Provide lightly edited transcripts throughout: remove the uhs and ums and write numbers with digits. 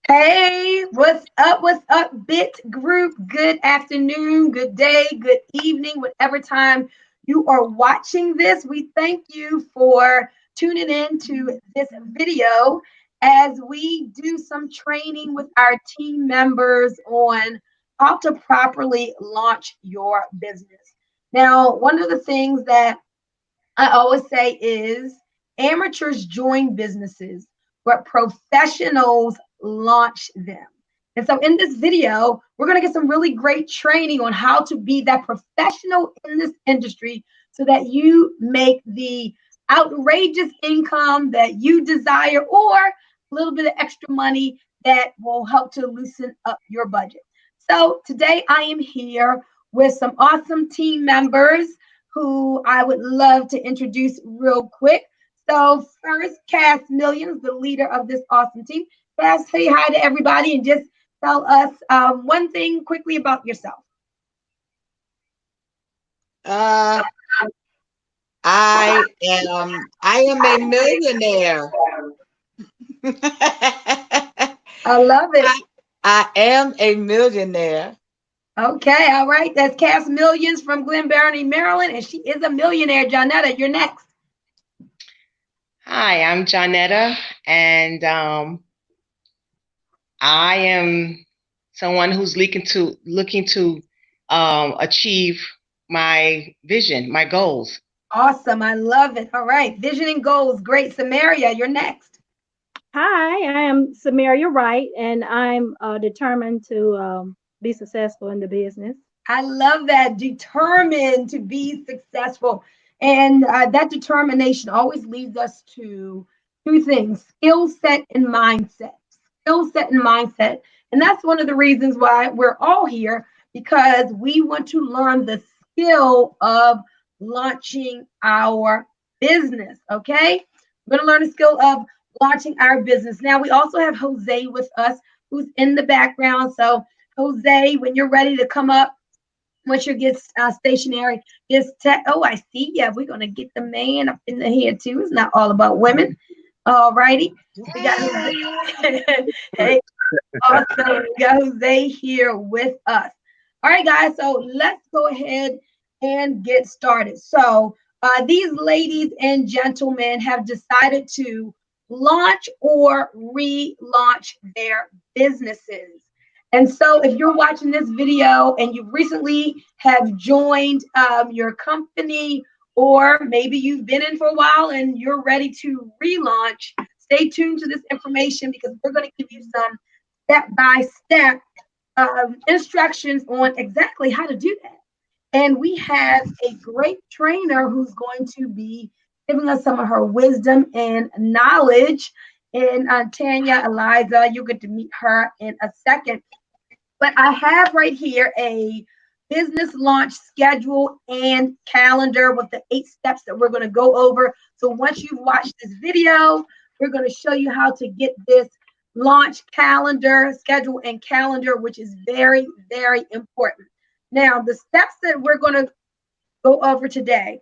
Hey, what's up? What's up, Bit Group? Good afternoon, good day, good evening, whatever time you are watching this. We thank you for tuning in to this video as we do some training with our team members on how to properly launch your business. Now, one of the things that I always say is amateurs join businesses, but professionals launch them. And so in this video, we're going to get some really great training on how to be that professional in this industry so that you make the outrageous income that you desire or a little bit of extra money that will help to loosen up your budget. So today I am here with some awesome team members who I would love to introduce real quick. So first, Cass Millions, the leader of this awesome team. Cass, say hi to everybody and just tell us one thing quickly about yourself. Uh, I am a millionaire. I love it. I am a millionaire. Okay, all right. That's Cass Millions from Glen Burnie, Maryland, and she is a millionaire. Jonetta, you're next. Hi, I'm Jonetta, and I am someone who's looking to achieve my vision, my goals. Awesome. I love it. All right. Vision and goals. Great. Samaria, you're next. Hi, I am Samaria Wright, and I'm determined to be successful in the business. I love that. Determined to be successful. And that determination always leads us to two things: skill set and mindset. Skill set and mindset. And that's one of the reasons why we're all here because we want to learn the skill of launching our business. Okay. We're going to learn the skill of launching our business. Now, we also have Jose with us who's in the background. So, Jose, when you're ready to come up, once you get stationary, oh, I see. Yeah, we're gonna get the man up in the head too. It's not all about women. All righty. We got hey, awesome. We got Jose here with us. All right, guys. So let's go ahead and get started. So these ladies and gentlemen have decided to launch or relaunch their businesses. And so if you're watching this video and you recently have joined your company, or maybe you've been in for a while and you're ready to relaunch, stay tuned to this information because we're going to give you some step-by-step instructions on exactly how to do that. And we have a great trainer who's going to be giving us some of her wisdom and knowledge. And Tanya, Eliza, you'll get to meet her in a second. But I have right here a business launch schedule and calendar with the 8 steps that we're going to go over. So once you've watched this video, we're going to show you how to get this launch calendar, schedule, and calendar, which is very, very important. Now, the steps that we're going to go over today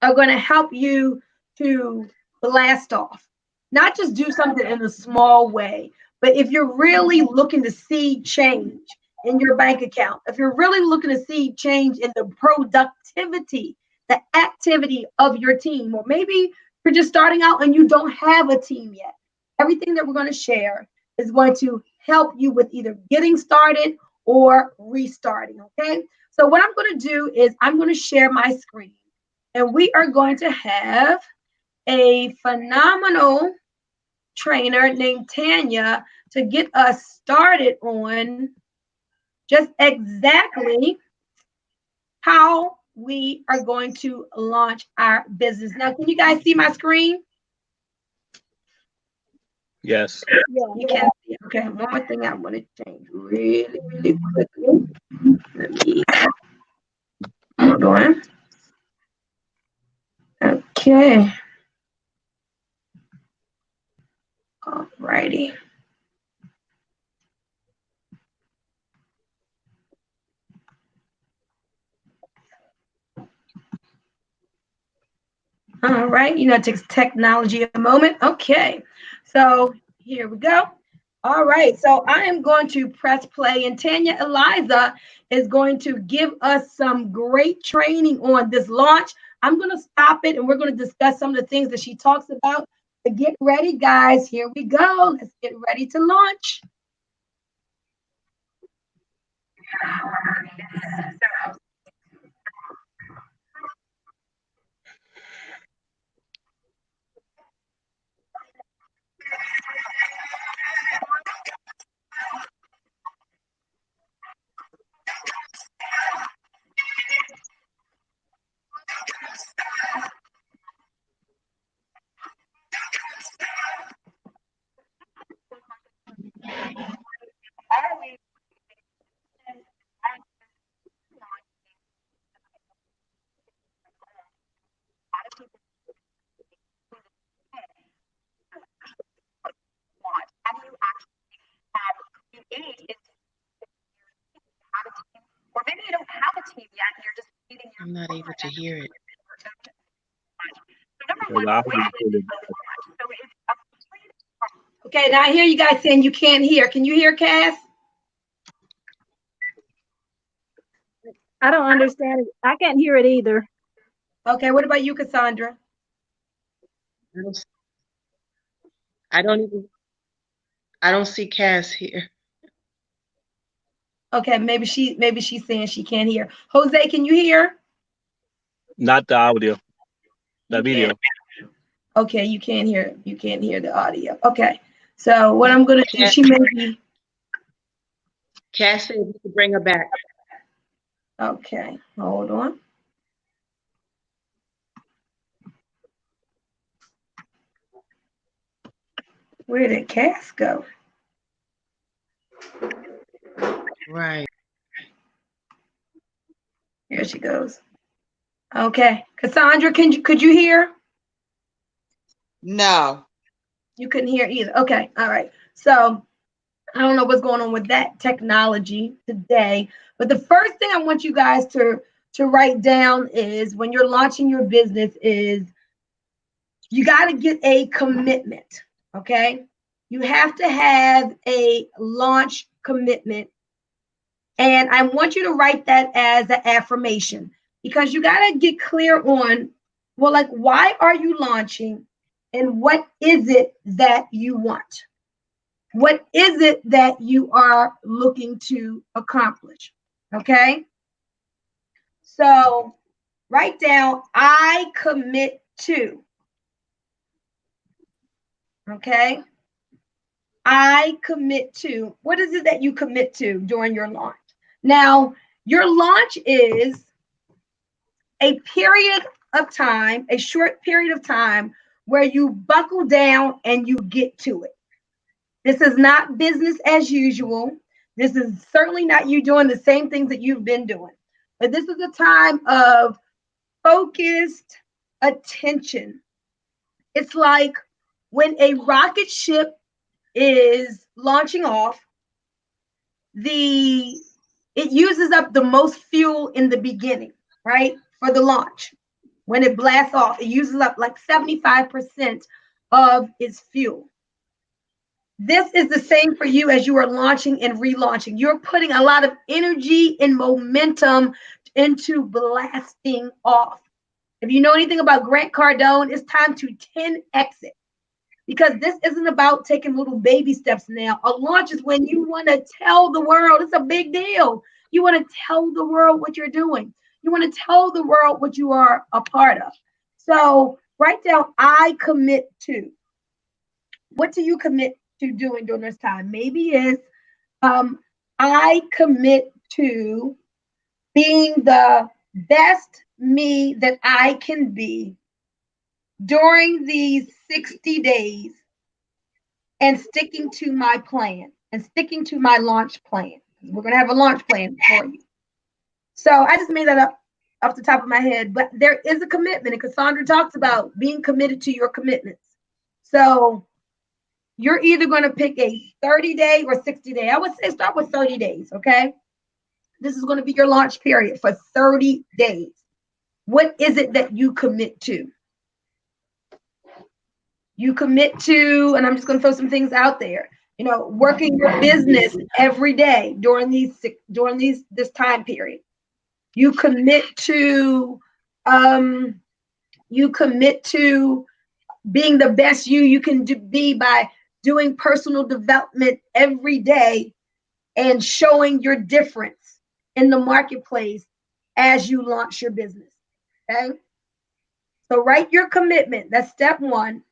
are going to help you to blast off, not just do something in a small way, but if you're really looking to see change in your bank account, if you're really looking to see change in the productivity, the activity of your team, or maybe you're just starting out and you don't have a team yet, everything that we're going to share is going to help you with either getting started or restarting. Okay. So what I'm going to do is I'm going to share my screen and we are going to have a phenomenal trainer named Tanya to get us started on just exactly how we are going to launch our business. Now, can you guys see my screen? Yes. You can see it. Okay, one more thing I want to change really, really quickly. Let me hold on. Okay. All righty. All right, it takes technology a moment. Okay, so here we go. All right, so I am going to press play, and Tanya Eliza is going to give us some great training on this launch. I'm going to stop it, and we're going to discuss some of the things that she talks about. So get ready, guys. Here we go. Let's get ready to launch. I'm not able to hear it. Okay, now I hear you guys saying you can't hear. Can you hear, Cass? I don't understand it. I can't hear it either. Okay, what about you, Cassandra? I don't see Cass here. Okay, maybe she's saying she can't hear. Jose, can you hear? Not the audio, the You video. can't. Okay, you can't hear. You can't hear the audio. Okay, so what I'm gonna do? She may be. Cass said we could bring her back. Okay, hold on. Where did Cass go? Right. Here she goes. Okay, Cassandra, could you hear? No. You couldn't hear either. Okay, all right. So I don't know what's going on with that technology today, but the first thing I want you guys to write down is when you're launching your business is you got to get a commitment. Okay, you have to have a launch commitment, and I want you to write that as an affirmation because you got to get clear on, well, like, why are you launching and what is it that you want? What is it that you are looking to accomplish? Okay. So write down, I commit to. Okay. I commit to. What is it that you commit to during your launch? Now, your launch is a period of time, a short period of time where you buckle down and you get to it. This is not business as usual. This is certainly not you doing the same things that you've been doing. But this is a time of focused attention. It's like when a rocket ship is launching off, it uses up the most fuel in the beginning, right? For the launch. When it blasts off, it uses up like 75% of its fuel. This is the same for you as you are launching and relaunching. You're putting a lot of energy and momentum into blasting off. If you know anything about Grant Cardone, it's time to 10x it. Because this isn't about taking little baby steps now. A launch is when you want to tell the world, it's a big deal. You want to tell the world what you're doing. You want to tell the world what you are a part of. So write down, I commit to. What do you commit to doing during this time? Maybe it's, I commit to being the best me that I can be during these 60 days and sticking to my plan and sticking to my launch plan. We're going to have a launch plan for you. So I just made that up off the top of my head, but there is a commitment, and Cassandra talks about being committed to your commitments. So you're either going to pick a 30-day or 60-day. I would say start with 30 days, okay? This is going to be your launch period for 30 days. What is it that you commit to? You commit to, and I'm just going to throw some things out there. working your business every day during this time period. You commit to being the best you can be by doing personal development every day and showing your difference in the marketplace as you launch your business. Okay. So write your commitment. That's step one.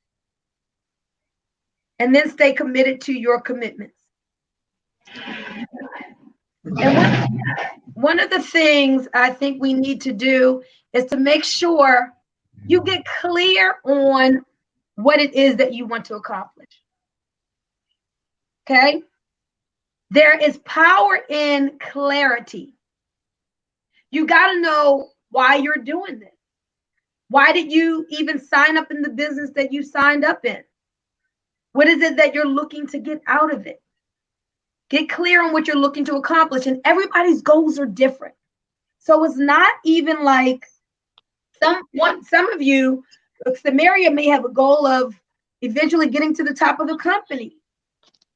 And then stay committed to your commitments. And one of the things I think we need to do is to make sure you get clear on what it is that you want to accomplish. Okay? There is power in clarity. You got to know why you're doing this. Why did you even sign up in the business that you signed up in? What is it that you're looking to get out of it? Get clear on what you're looking to accomplish. And everybody's goals are different. So it's not even like some of you, Samaria may have a goal of eventually getting to the top of the company.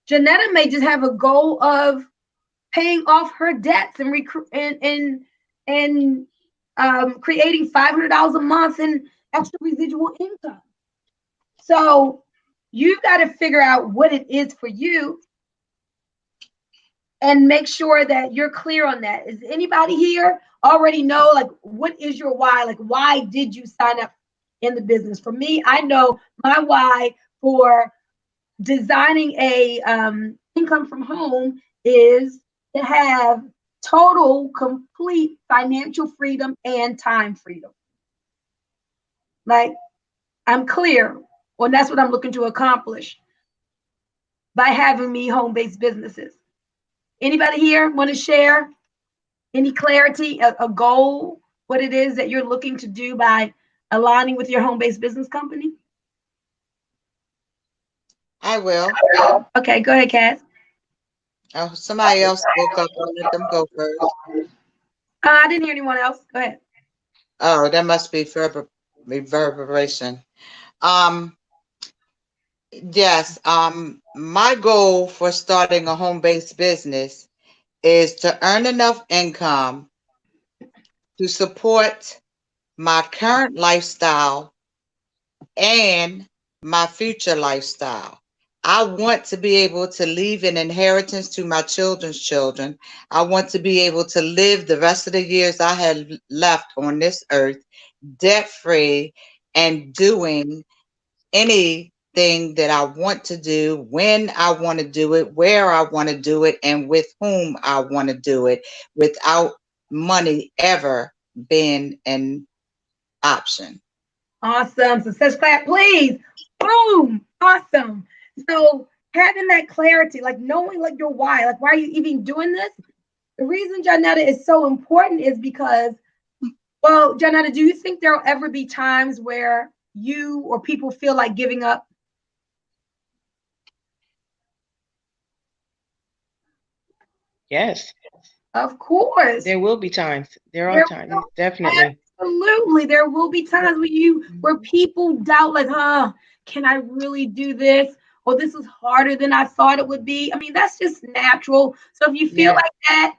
Janetta may just have a goal of paying off her debts and creating $500 a month in extra residual income. So you got to figure out what it is for you and make sure that you're clear on that. Is anybody here already know, like, what is your why? Like, why did you sign up in the business? For me, I know my why for designing a income from home is to have total, complete financial freedom and time freedom. Like, I'm clear on that's what I'm looking to accomplish by having me home-based businesses. Anybody here want to share any clarity, a goal, what it is that you're looking to do by aligning with your home-based business company? I will. Okay, go ahead, Cass. Oh, somebody else spoke up. I'll let them go first. I didn't hear anyone else. Go ahead. Oh, that must be reverberation. Yes. My goal for starting a home-based business is to earn enough income to support my current lifestyle and my future lifestyle. I want to be able to leave an inheritance to my children's children. I want to be able to live the rest of the years I have left on this earth debt-free and doing anything that I want to do, when I want to do it, where I want to do it, and with whom I want to do it without money ever being an option. Awesome. Success clap, please. Boom. Awesome. So having that clarity, like knowing like your why, like why are you even doing this? The reason, Janetta, is so important is because, well, Janetta, do you think there'll ever be times where you or people feel like giving up? Yes. Of course. There will be times. There are times, definitely. Absolutely. There will be times where people doubt, like, can I really do this? Or this is harder than I thought it would be. I mean, that's just natural. So if you feel like that,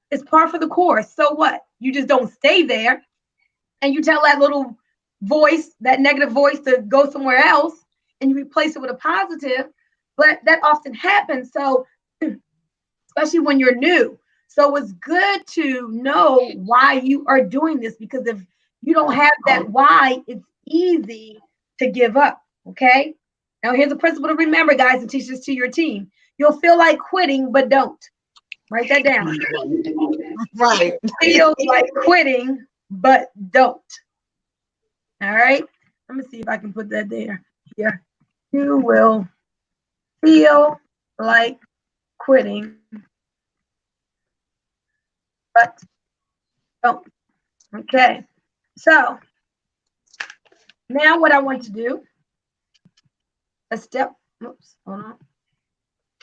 it's par for the course. So what? You just don't stay there and you tell that little voice, that negative voice, to go somewhere else and you replace it with a positive. But that often happens. So especially when you're new. So it's good to know why you are doing this, because if you don't have that why, it's easy to give up. Okay. Now here's a principle to remember, guys, and teach this to your team. You'll feel like quitting, but don't. Write that down. Right. Feel like quitting, but don't. All right. Let me see if I can put that there. Here. You will feel like quitting, but don't. Okay. So now what I want to do, oops, hold on.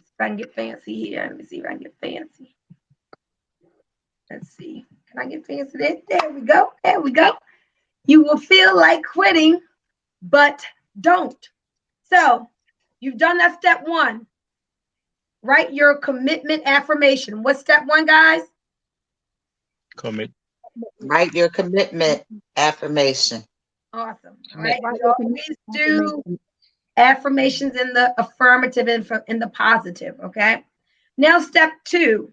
If I can get fancy here. Let me see if I can get fancy. Let's see. Can I get fancy there? There we go. There we go. You will feel like quitting, but don't. So you've done that step one. Write your commitment affirmation. What's step one, guys? Commit. Write your commitment affirmation. Awesome. All Commit. right. We always do affirmations in the affirmative and in the positive. Okay. Now, step two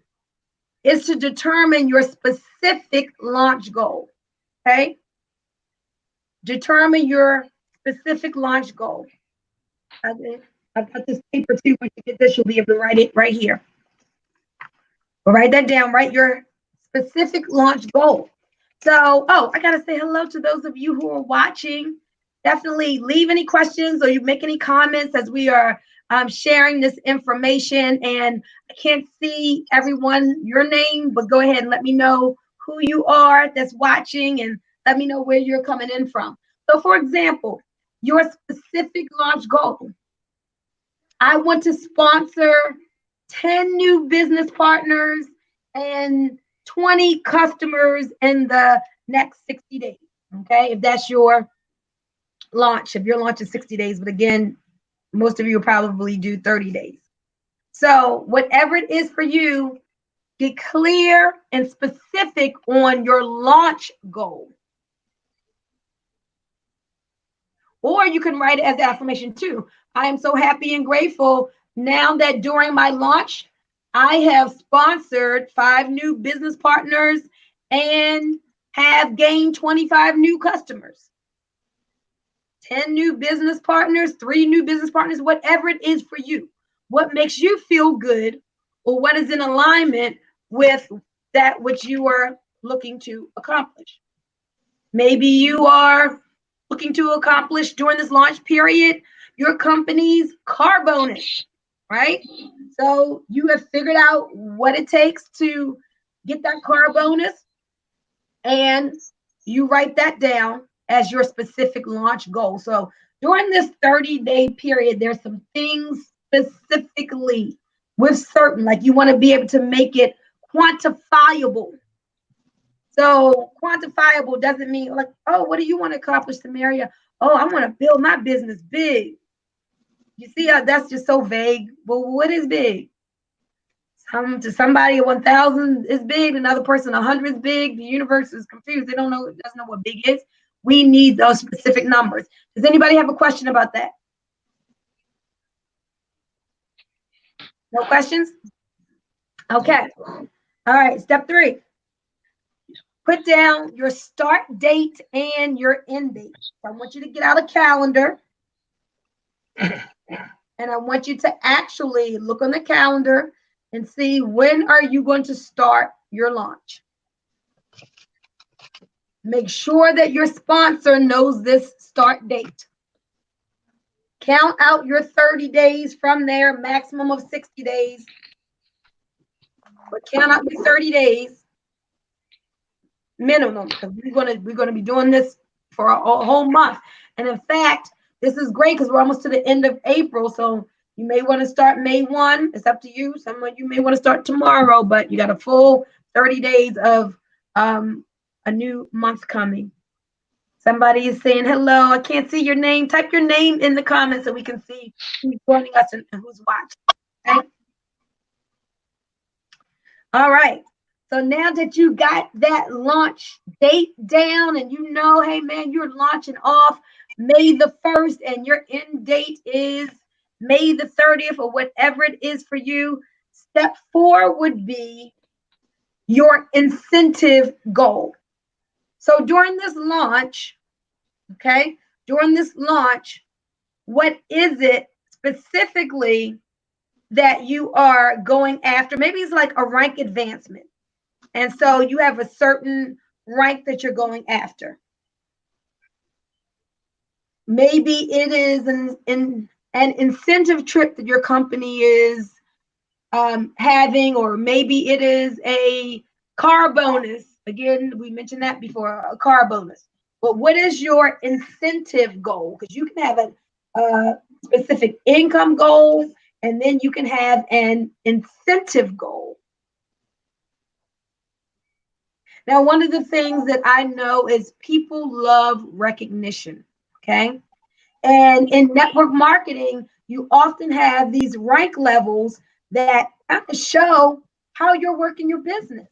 is to determine your specific launch goal. Okay. Determine your specific launch goal. I've got this paper too. Once you get this, you'll be able to write it right here. But write that down. Write your specific launch goal. So, oh, I got to say hello to those of you who are watching. Definitely leave any questions or you make any comments as we are sharing this information. And I can't see everyone, your name, but go ahead and let me know who you are that's watching and let me know where you're coming in from. So, for example, your specific launch goal. I want to sponsor 10 new business partners and 20 customers in the next 60 days. Okay, if that's your launch, if your launch is 60 days, but again, most of you will probably do 30 days. So, whatever it is for you, get clear and specific on your launch goal. Or you can write it as affirmation too. I am so happy and grateful now that during my launch, I have sponsored 5 new business partners and have gained 25 new customers. 10 new business partners, 3 new business partners, whatever it is for you. What makes you feel good or what is in alignment with that which you are looking to accomplish. Maybe you are looking to accomplish during this launch period your company's car bonus, right? So you have figured out what it takes to get that car bonus and you write that down as your specific launch goal. So during this 30-day period, there's some things specifically with certain, like you want to be able to make it quantifiable. So quantifiable doesn't mean like, oh, what do you want to accomplish, Samaria? Oh, I want to build my business big. You see how that's just so vague. Well, what is big? To somebody, 1,000 is big. Another person, 100 is big. The universe is confused. They doesn't know what big is. We need those specific numbers. Does anybody have a question about that? No questions? Okay. All right. Step 3. Put down your start date and your end date. So I want you to get out a calendar. And I want you to actually look on the calendar and see when are you going to start your launch. Make sure that your sponsor knows this start date. Count out your 30 days from there, maximum of 60 days. But count out your 30 days minimum, because we're gonna be doing this for a whole month. And in fact, this is great because we're almost to the end of April. So you may want to start May 1. It's up to you. Some of you may want to start tomorrow, but you got a full 30 days of a new month coming. Somebody is saying hello. I can't see your name. Type your name in the comments so we can see who's joining us and who's watching. Okay? All right. So now that you got that launch date down and you know, hey man, you're launching off May the 1st and your end date is May the 30th or whatever it is for you, step 4 would be your incentive goal. So during this launch, okay, what is it specifically that you are going after? Maybe it's like a rank advancement. And so you have a certain rank that you're going after. Maybe it is an incentive trip that your company is having, or maybe it is a car bonus. Again, we mentioned that before, a car bonus. But what is your incentive goal? Because you can have a specific income goal, and then you can have an incentive goal. Now, one of the things that I know is people love recognition, okay? And in network marketing, you often have these rank levels that show how you're working your business.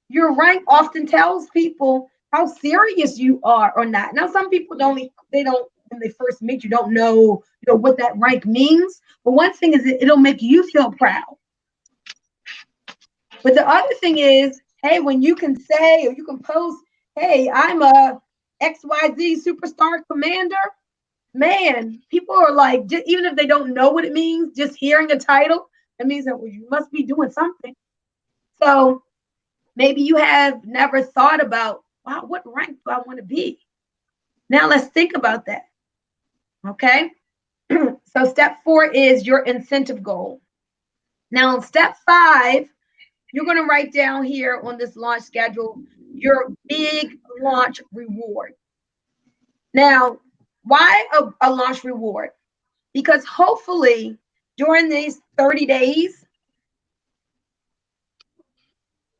Your rank often tells people how serious you are or not. Now, some people don't when they first meet you, don't know, what that rank means. But one thing is it'll make you feel proud. But the other thing is, hey, when you can say or you can post, hey, I'm a XYZ superstar commander, man, people are like, even if they don't know what it means, just hearing a title, it means that, well, you must be doing something. So maybe you have never thought about, wow, what rank do I want to be? Now let's think about that. Okay. So step 4 is your incentive goal. Now, step 5, you're going to write down here on this launch schedule your big launch reward. Now, why a launch reward? Because hopefully during these 30 days,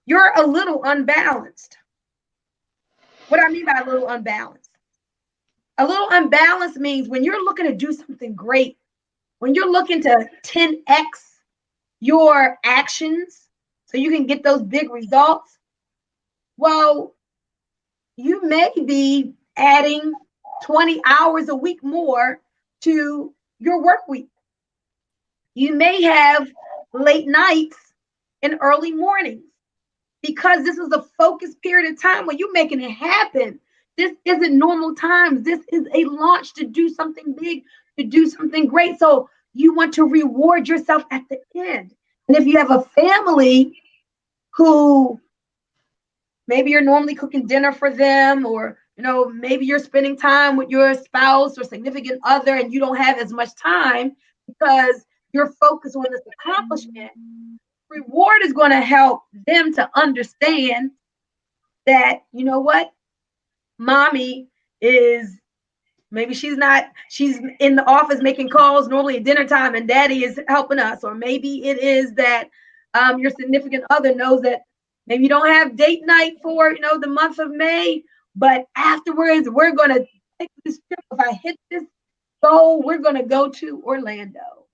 you're a little unbalanced. What I mean by a little unbalanced? A little unbalanced means when you're looking to do something great, when you're looking to 10x your actions so you can get those big results, well, you may be adding 20 hours a week more to your work week. You may have late nights and early mornings because this is a focused period of time when you're making it happen. This isn't normal times. This is a launch to do something big, to do something great. So you want to reward yourself at the end. And if you have a family who maybe you're normally cooking dinner for them, or maybe you're spending time with your spouse or significant other and you don't have as much time because you're focused on this accomplishment, reward is going to help them to understand that, what, mommy is, maybe she's in the office making calls normally at dinner time and daddy is helping us. Or maybe it is that your significant other knows that maybe you don't have date night for, the month of May, but afterwards we're going to take this trip. If I hit this goal, we're going to go to Orlando.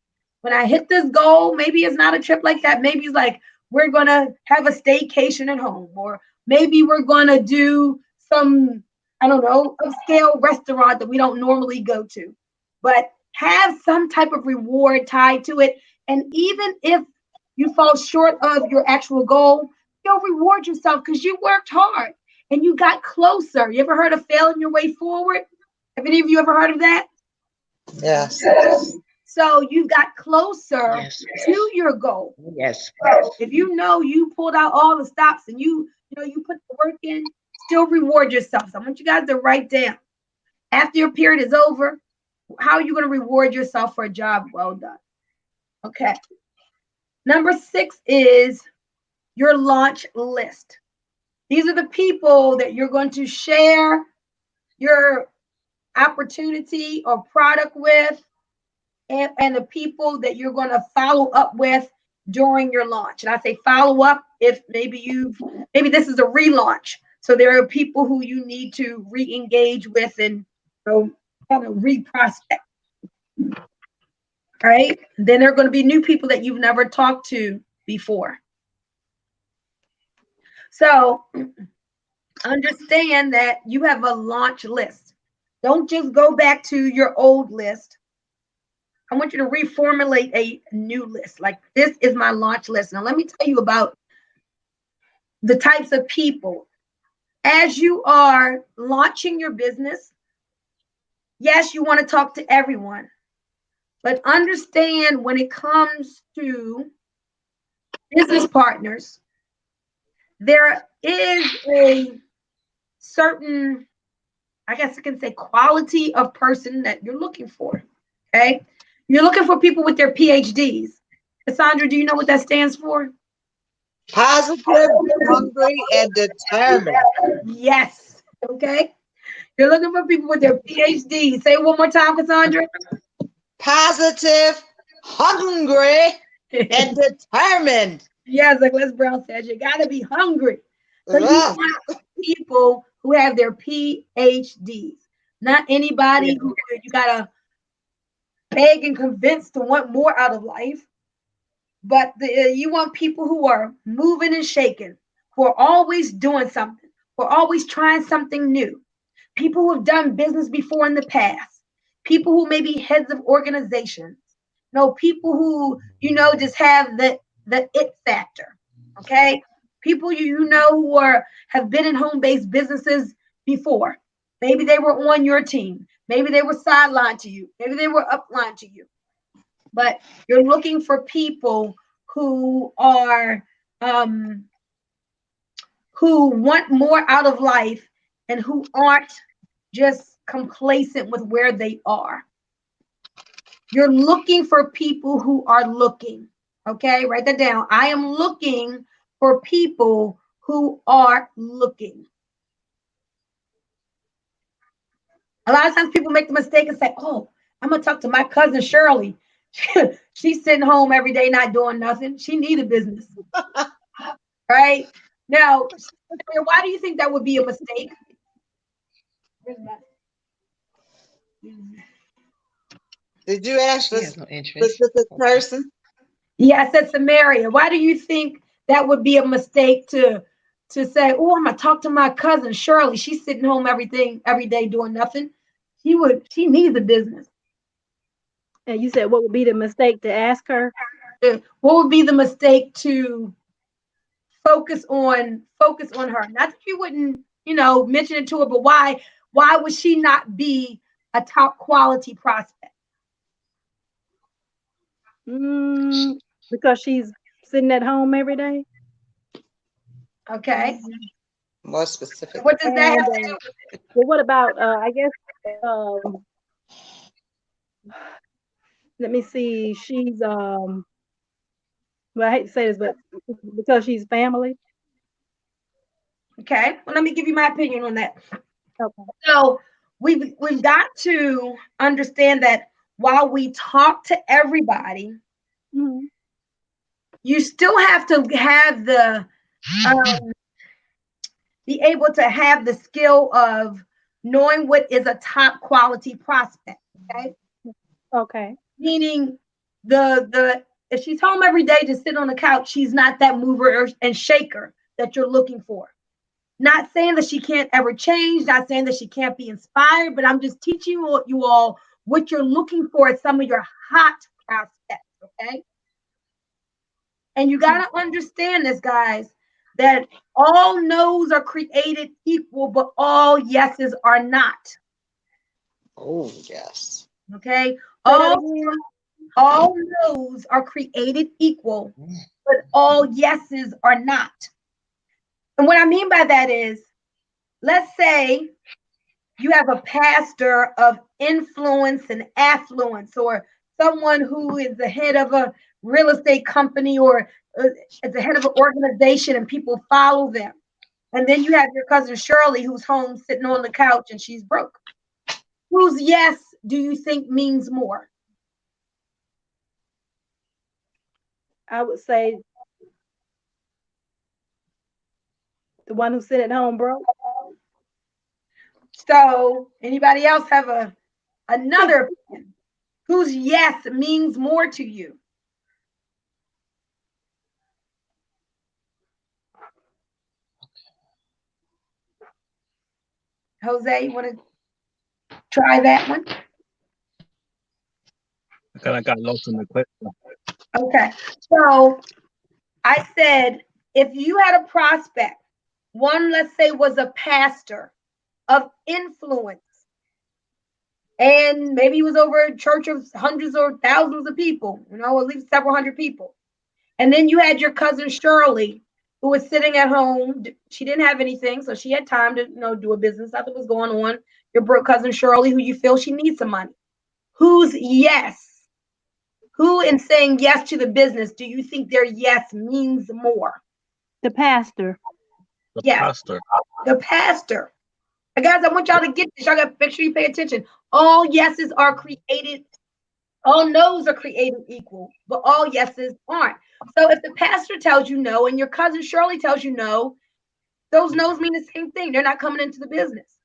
When I hit this goal, maybe it's not a trip like that. Maybe it's like, we're going to have a staycation at home, or maybe we're going to do some, I don't know, upscale restaurant that we don't normally go to, but have some type of reward tied to it. And even if you fall short of your actual goal, you'll reward yourself because you worked hard and you got closer. You ever heard of failing your way forward? Have any of you ever heard of that? Yes. So you got closer Yes. to your goal. Yes. So if you pulled out all the stops and you put the work in, still reward yourself. So I want you guys to write down, after your period is over, how are you going to reward yourself for a job well done? Okay. Number 6 is your launch list. These are the people that you're going to share your opportunity or product with, and the people that you're going to follow up with during your launch. And I say follow up if maybe this is a relaunch. So there are people who you need to re-engage with and kind of re-prospect. All right. Then there are going to be new people that you've never talked to before. So understand that you have a launch list. Don't just go back to your old list. I want you to reformulate a new list. Like, this is my launch list. Now, let me tell you about the types of people. As you are launching your business, yes, you want to talk to everyone, but understand when it comes to business partners, there is a certain, I guess I can say, quality of person that you're looking for. Okay. You're looking for people with their PhDs. Cassandra, do you know what that stands for? Positive, hungry, and determined. Yes. Okay. You're looking for people with their PhDs. Say it one more time, Cassandra. Positive, hungry, and determined. Yes, like Les Brown says, you got to be hungry. So you want people who have their PhDs, not anybody who you got to beg and convince to want more out of life. But you want people who are moving and shaking, who are always doing something, who are always trying something new. People who have done business before in the past, people who may be heads of organizations, people who, just have the it factor. Okay. People who have been in home-based businesses before. Maybe they were on your team. Maybe they were sidelined to you. Maybe they were upline to you. But you're looking for people who are who want more out of life and who aren't just complacent with where they are. You're looking for people who are looking. Okay, write that down. I am looking for people who are looking. A lot of times people make the mistake and say, oh, I'm going to talk to my cousin Shirley. She's sitting home every day not doing nothing. She needs a business. Right? Now, why do you think that would be a mistake? Did you ask She this has no interest. specific person? Yeah, I said Samaria. Why do you think that would be a mistake to say, oh, I'm gonna talk to my cousin Shirley. She's sitting home every day doing nothing. She needs a business. And you said what would be the mistake to ask her? What would be the mistake to focus on her? Not that you wouldn't, mention it to her, but why would she not be a top quality prospect? Because she's sitting at home every day. Okay. More specific. What does that have to do? Well, what about I guess let me see. She's well, I hate to say this, but because she's family. Okay. Well, let me give you my opinion on that. Okay. So we've got to understand that while we talk to everybody, you still have to have be able to have the skill of knowing what is a top quality prospect. Okay. Okay. Meaning if she's home every day to sit on the couch, she's not that mover and shaker that you're looking for. Not saying that she can't ever change, not saying that she can't be inspired, but I'm just teaching you all what you're looking for at some of your hot prospects, okay? And you got to understand this, guys, that all no's are created equal, but all yeses are not. Oh, yes. Okay? All no's are created equal, but all yeses are not. And what I mean by that is, let's say you have a pastor of influence and affluence, or someone who is the head of a real estate company, or at the head of an organization, and people follow them. And then you have your cousin Shirley, who's home sitting on the couch and she's broke. Whose yes do you think means more? I would say the one who's sitting at home broke. So anybody else have another opinion? Whose yes means more to you? Jose, you want to try that one? I kind of got lost in the question. Okay. So I said, if you had a prospect, one, let's say, was a pastor of influence, and maybe he was over a church of hundreds or thousands of people, at least several hundred people. And then you had your cousin Shirley, who was sitting at home. She didn't have anything, so she had time to, do a business. Nothing was going on. Your broke cousin Shirley, who you feel she needs some money. Who's yes? Who, in saying yes to the business, do you think their yes means more? The pastor. The Yes. pastor. The pastor. Guys, I want y'all to get this. Y'all got to make sure you pay attention. All yeses are created. All no's are created equal, but all yeses aren't. So if the pastor tells you no and your cousin Shirley tells you no, those no's mean the same thing. They're not coming into the business.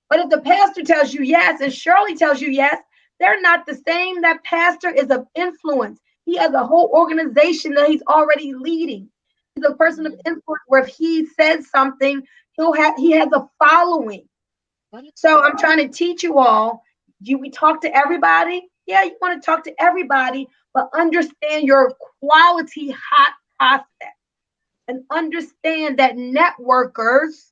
But if the pastor tells you yes and Shirley tells you yes, they're not the same. That pastor is of influence. He has a whole organization that he's already leading. He's a person of influence where if he says something, he has a following. So I'm trying to teach you all. Do we talk to everybody? Yeah, you want to talk to everybody, but understand your quality hot prospect and understand that networkers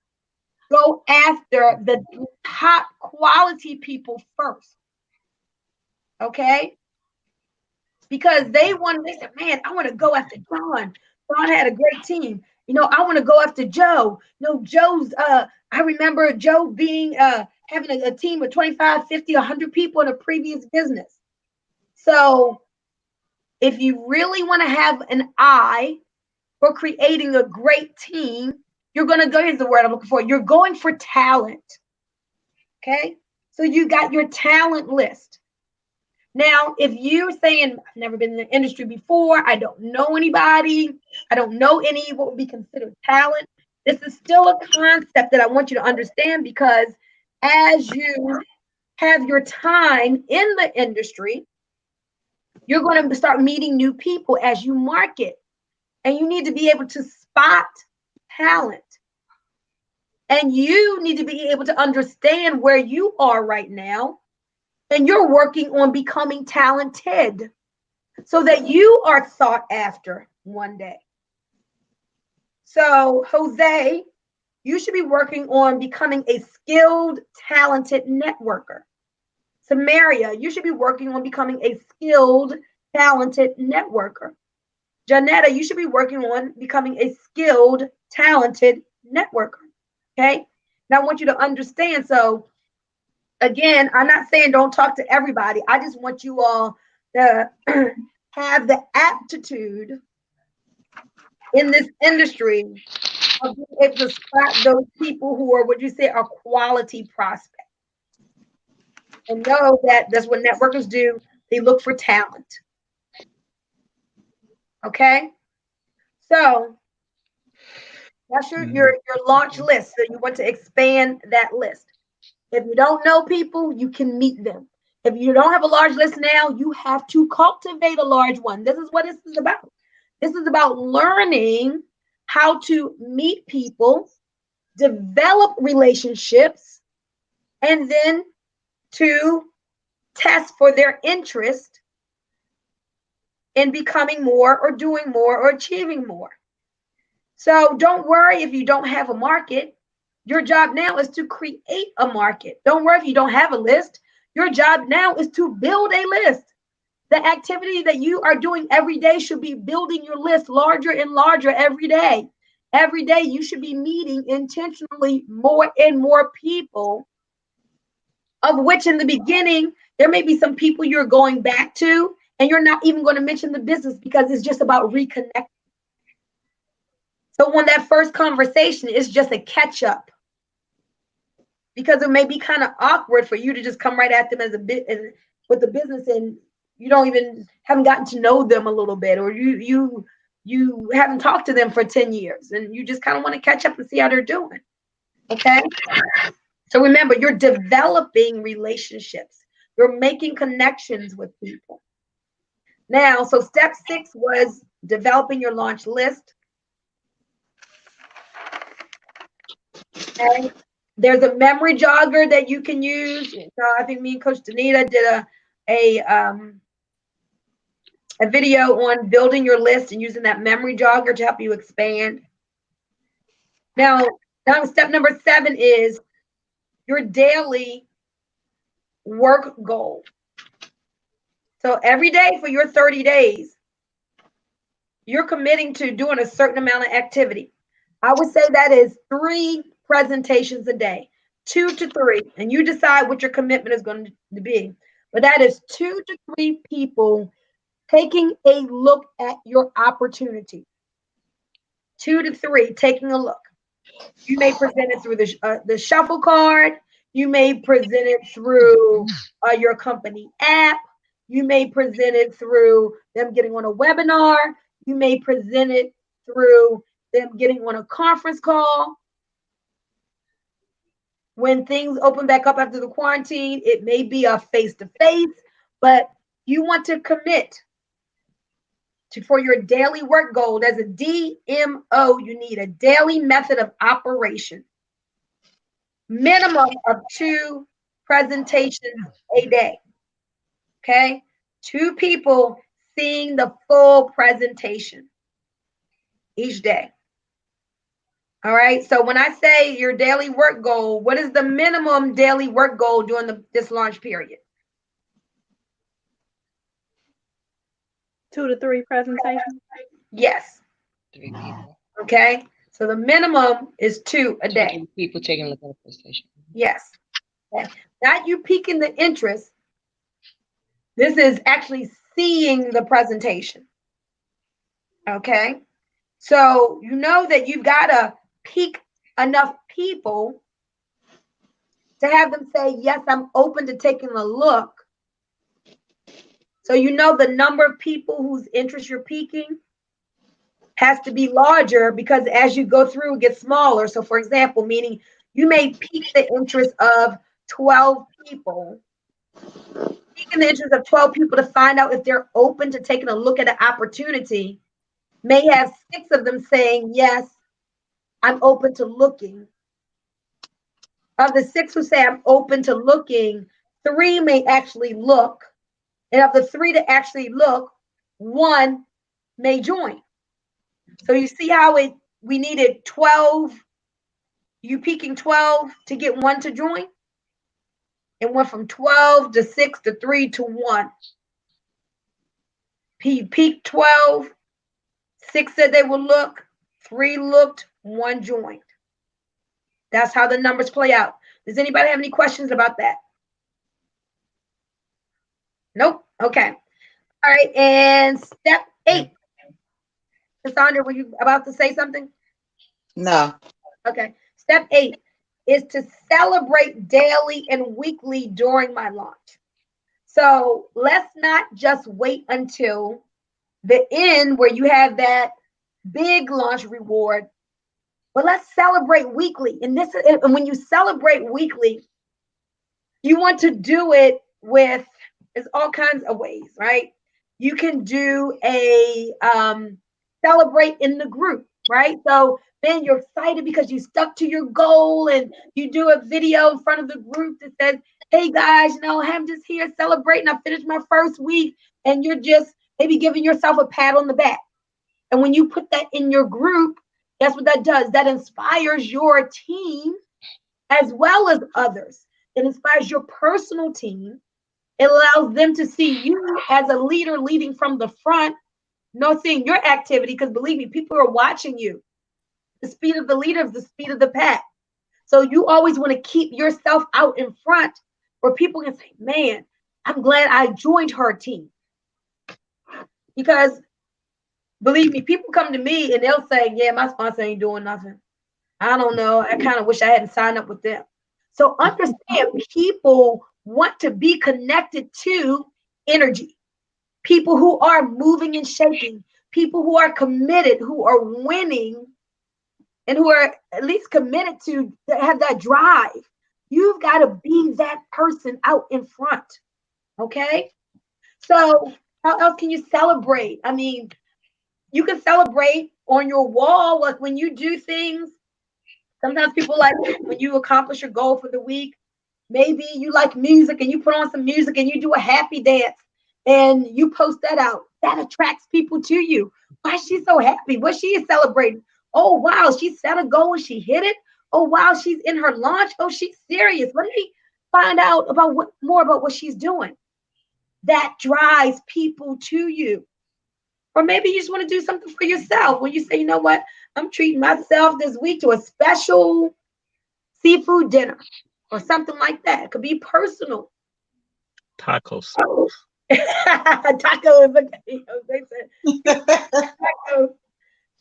go after the top quality people first. Okay? Because they said, man, I want to go after John. John had a great team. I want to go after Joe. Joe's I remember Joe being having a team of 25, 50, 100 people in a previous business. So if you really want to have an eye for creating a great team, you're going to go, here's the word I'm looking for. You're going for talent. Okay? So you got your talent list. Now, if you're saying, I've never been in the industry before, I don't know anybody, I don't know any what would be considered talent, this is still a concept that I want you to understand, because as you have your time in the industry, you're going to start meeting new people as you market, and you need to be able to spot talent. And you need to be able to understand where you are right now, and you're working on becoming talented so that you are sought after one day. So, Jose, you should be working on becoming a skilled, talented networker. Samaria, you should be working on becoming a skilled, talented networker. Janetta, you should be working on becoming a skilled, talented networker. Okay? Now I want you to understand. So again, I'm not saying don't talk to everybody. I just want you all to have the aptitude in this industry of being able to spot those people who are, what you say, are quality prospects. And know that that's what networkers do. They look for talent. Okay? So that's your launch list. So you want to expand that list. If you don't know people, you can meet them. If you don't have a large list now, you have to cultivate a large one. This is what this is about. This is about learning how to meet people, develop relationships, and then to test for their interest in becoming more or doing more or achieving more. So don't worry if you don't have a market. Your job now is to create a market. Don't worry if you don't have a list. Your job now is to build a list. The activity that you are doing every day should be building your list larger and larger every day. Every day you should be meeting intentionally more and more people, of which in the beginning, there may be some people you're going back to, and you're not even going to mention the business because it's just about reconnecting. So when that first conversation is just a catch up, because it may be kind of awkward for you to just come right at them as a bit with the business, and you haven't gotten to know them a little bit, or you haven't talked to them for 10 years, and you just kind of want to catch up and see how they're doing. Okay? So remember, you're developing relationships. You're making connections with people. Now, so step 6 was developing your launch list. Okay? There's a memory jogger that you can use. I think me and Coach Danita did a video on building your list and using that memory jogger to help you expand. Now step number 7 is your daily work goal. So every day for your 30 days, you're committing to doing a certain amount of activity. I would say that is 3 presentations a day, 2 to 3, and you decide what your commitment is going to be. But that is 2 to 3 people taking a look at your opportunity. 2 to 3 taking a look. You may present it through the shuffle card. You may present it through your company app. You may present it through them getting on a webinar. You may present it through them getting on a conference call. When things open back up after the quarantine, it may be a face-to-face, but you want to commit for your daily work goal. There's a DMO. You need a daily method of operation. Minimum of 2 presentations a day. Okay? 2 people seeing the full presentation each day. All right. So when I say your daily work goal, what is the minimum daily work goal during this launch period? 2 to 3 presentations. Yes. 3 people. Okay. So the minimum is 2 a day. 2 people taking a look at the presentation. Yes. Okay. Not you piquing the interest. This is actually seeing the presentation. Okay. So you know that you've got to pique enough people to have them say, yes, I'm open to taking a look. So you know the number of people whose interest you're piquing has to be larger, because as you go through, it gets smaller. So for example, meaning you may pique the interest of 12 people, piquing the interest of 12 people to find out if they're open to taking a look at an opportunity, may have 6 of them saying, yes, I'm open to looking. Of the 6 who say I'm open to looking, 3 may actually look. And of the 3 that actually look, 1 may join. So you see how we needed 12, you peaking 12 to get 1 to join? It went from 12 to 6 to 3 to 1. You peaked 12, 6 said they will look, 3 looked, 1 joined. That's how the numbers play out. Does anybody have any questions about that? Nope. Okay. All right. And step 8. Cassandra, were you about to say something? No. Okay. Step 8 is to celebrate daily and weekly during my launch. So let's not just wait until the end where you have that big launch reward, but let's celebrate weekly. And when you celebrate weekly, you want to do it with, there's all kinds of ways, right? You can do a celebrate in the group, right? So then you're excited because you stuck to your goal, and you do a video in front of the group that says, hey guys, I'm just here celebrating. I finished my first week, and you're just maybe giving yourself a pat on the back. And when you put that in your group, guess what that does? That inspires your team as well as others. It inspires your personal team. It allows them to see you as a leader leading from the front, seeing your activity, because believe me, people are watching you. The speed of the leader is the speed of the pack. So you always want to keep yourself out in front where people can say, man, I'm glad I joined her team. Because believe me, people come to me and they'll say, yeah, my sponsor ain't doing nothing. I don't know. I kind of wish I hadn't signed up with them. So understand, people want to be connected to energy. People who are moving and shaking, people who are committed, who are winning, and who are at least committed to have that drive. You've got to be that person out in front. Okay? So how else can you celebrate? I mean, you can celebrate on your wall, like when you do things. Sometimes people like when you accomplish your goal for the week, maybe you like music and you put on some music and you do a happy dance and you post that out. That attracts people to you. Why is she so happy? What she is celebrating? Oh, wow, she set a goal and she hit it. Oh, wow, she's in her launch. Oh, she's serious. Let me find out about more about what she's doing. That drives people to you. Or maybe you just want to do something for yourself when you say, you know what, I'm treating myself this week to a special seafood dinner or something like that. It could be personal. Tacos. Tacos. They said tacos.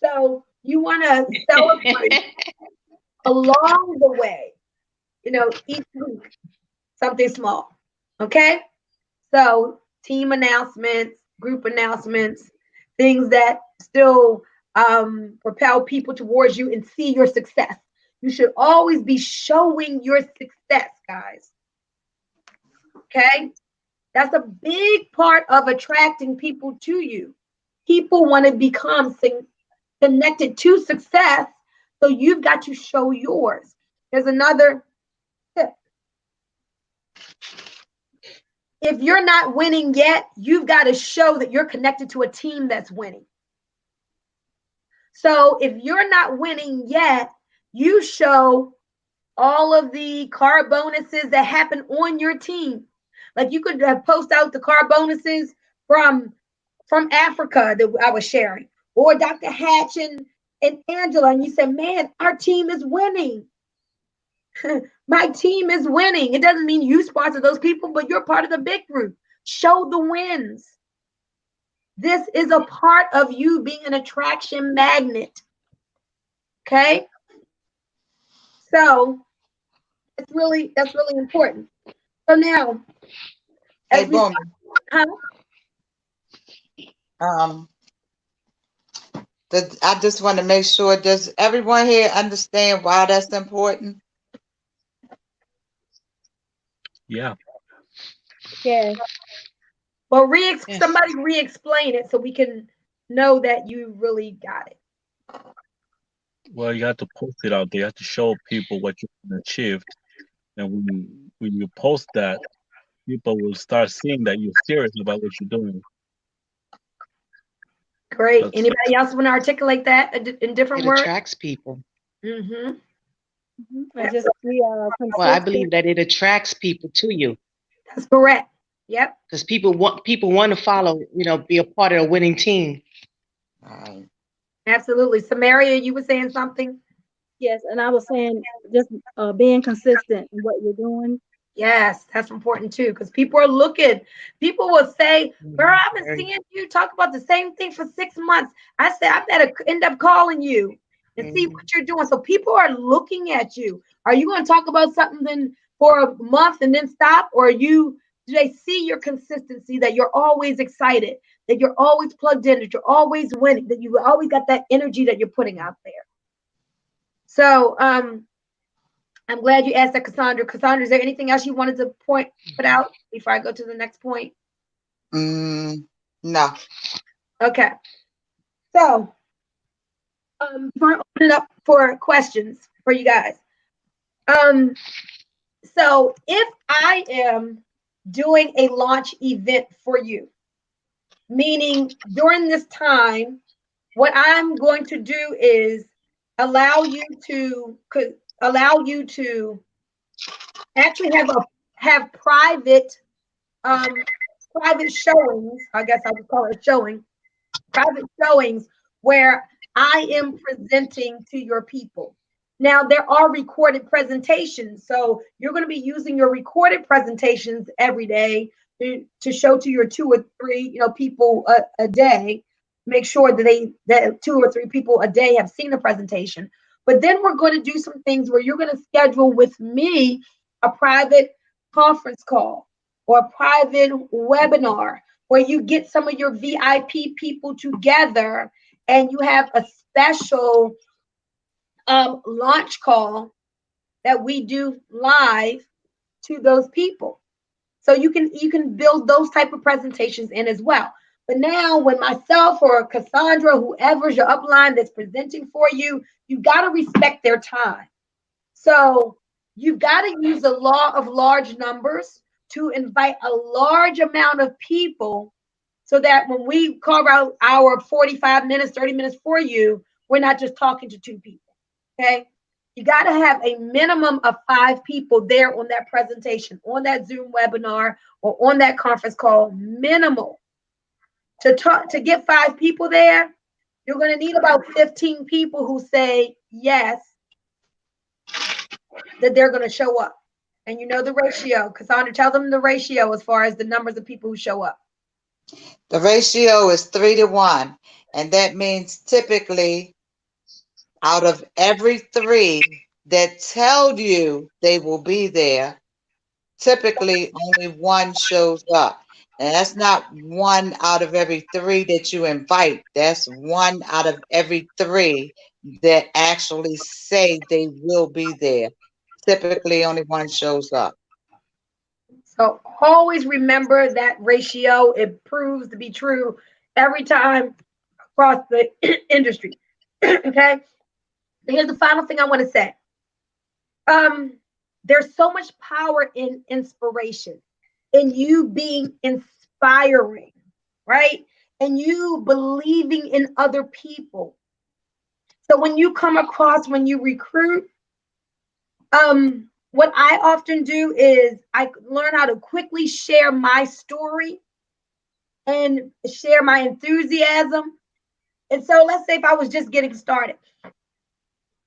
So you want to celebrate along the way, each week, something small. Okay? So team announcements, group announcements, things that still propel people towards you and see your success. You should always be showing your success, guys. Okay? That's a big part of attracting people to you. People want to become connected to success, so you've got to show yours. There's another tip. If you're not winning yet, you've got to show that you're connected to a team that's winning. So if you're not winning yet, you show all of the car bonuses that happen on your team. Like you could post out the car bonuses from Africa that I was sharing, or Dr. Hatch and Angela, and you say, man, our team is winning. My team is winning. It doesn't mean you sponsor those people, but you're part of the big group. Show the wins. This is a part of you being an attraction magnet. Okay? So that's really important. So now, Hey, Bunmi. I just want to make sure, does everyone here understand why that's important? Yeah. Yeah. Well, Yes. somebody re-explain it so we can know that you really got it. Well, you have to post it out there. You have to show people what you can achieve. And when you post that, people will start seeing that you're serious about what you're doing. Great. That's, Anybody else want to articulate that in different It words? attracts people. Mm-hmm. And just be Well, I consistent. believe that it attracts people to you That's correct. Yep. because people want to follow, be a part of a winning team. All right. Absolutely. Samaria, you were saying something? Yes, and I was saying just being consistent in what you're doing. Yes, that's important too, because people are looking. People will say, girl, I've been seeing you talk about the same thing for 6 months. I said, I better end up calling you and see what you're doing. So people are looking at you. Are you going to talk about something for a month and then stop? Or do they see your consistency, that you're always excited, that you're always plugged in, that you're always winning, that you've always got that energy that you're putting out there? So I'm glad you asked that, Cassandra. Cassandra, is there anything else you wanted to put out before I go to the next point? No. Okay. So before I open it up for questions for you guys. So if I am doing a launch event for you, meaning during this time, what I'm going to do is allow you to actually have private showings. I guess I would call it showing. Private showings where I am presenting to your people. Now, there are recorded presentations, so you're going to be using your recorded presentations every day to show to your 2 or 3 people a day. Make sure that 2 or 3 people a day have seen the presentation. But then we're going to do some things where you're going to schedule with me a private conference call or a private webinar where you get some of your VIP people together and you have a special launch call that we do live to those people. So you can build those type of presentations in as well. But now when myself or Cassandra, whoever's your upline that's presenting for you, you got to respect their time. So you've got to use the law of large numbers to invite a large amount of people so that when we carve out our 45 minutes, 30 minutes for you, we're not just talking to 2 people, okay? You got to have a minimum of 5 people there on that presentation, on that Zoom webinar, or on that conference call, minimal. To get 5 people there, you're going to need about 15 people who say yes, that they're going to show up. And you know the ratio. Cassandra, tell them the ratio as far as the numbers of people who show up. The ratio is 3 to 1. And that means typically out of every 3 that tell you they will be there, typically only 1 shows up. And that's not 1 out of every 3 that you invite. That's 1 out of every 3 that actually say they will be there. Typically only 1 shows up. So always remember that ratio. It proves to be true every time across the industry. Okay. Here's the final thing I want to say. There's so much power in inspiration, in you being inspiring, right? And you believing in other people. So when you come across, when you recruit, what I often do is I learn how to quickly share my story and share my enthusiasm. And so let's say if I was just getting started,